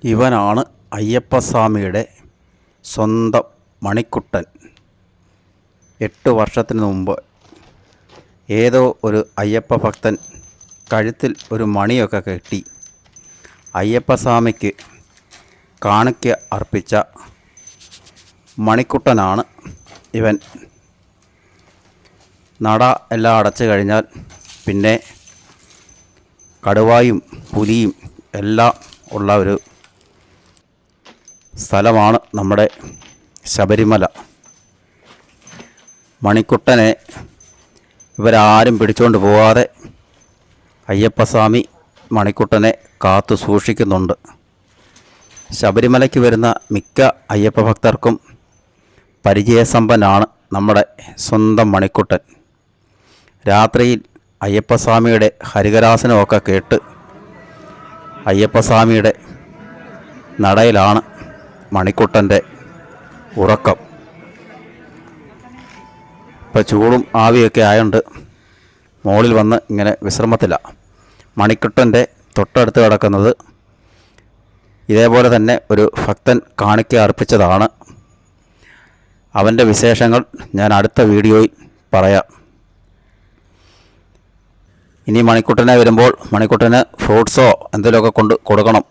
ഇവനാണ് അയ്യപ്പസ്വാമിയുടെ സ്വന്തം മണിക്കുട്ടൻ. 8 വർഷത്തിന് മുമ്പ് ഏതോ ഒരു അയ്യപ്പ ഭക്തൻ കഴുത്തിൽ ഒരു മണിയൊക്കെ കെട്ടി അയ്യപ്പസ്വാമിക്ക് കാണിക്ക അർപ്പിച്ച മണിക്കുട്ടനാണ് ഇവൻ. നട എല്ലാം അടച്ചു കഴിഞ്ഞാൽ പിന്നെ കടുവായും പുലിയും എല്ലാം ഉള്ള ഒരു സ്ഥലമാണ് നമ്മുടെ ശബരിമല. മണിക്കുട്ടനെ ഇവരാരും പിടിച്ചുകൊണ്ട് പോകാതെ അയ്യപ്പസ്വാമി മണിക്കുട്ടനെ കാത്തു സൂക്ഷിക്കുന്നുണ്ട്. ശബരിമലയ്ക്ക് വരുന്ന മിക്ക അയ്യപ്പ ഭക്തർക്കും പരിചയസമ്പന്നാണ് നമ്മുടെ സ്വന്തം മണിക്കുട്ടൻ. രാത്രിയിൽ അയ്യപ്പസ്വാമിയുടെ ഹരികരാസനമൊക്കെ കേട്ട് അയ്യപ്പസ്വാമിയുടെ നടയിലാണ് മണിക്കുട്ടൻ്റെ ഉറക്കം. ഇപ്പോൾ ചൂടും ആവിയൊക്കെ ആയതുകൊണ്ട് മുകളിൽ വന്ന് ഇങ്ങനെ വിശ്രമത്തിലാണ്. മണിക്കുട്ടൻ്റെ തൊട്ടടുത്ത് കിടക്കുന്നത് ഇതേപോലെ തന്നെ ഒരു ഭക്തൻ കാണിക്ക അർപ്പിച്ചതാണ്. അവൻ്റെ വിശേഷങ്ങൾ ഞാൻ അടുത്ത വീഡിയോയിൽ പറയാം. ഇനി മണിക്കുട്ടനെ വരുമ്പോൾ മണിക്കുട്ടന് ഫ്രൂട്ട്സോ എന്തെങ്കിലുമൊക്കെ കൊടുക്കണം.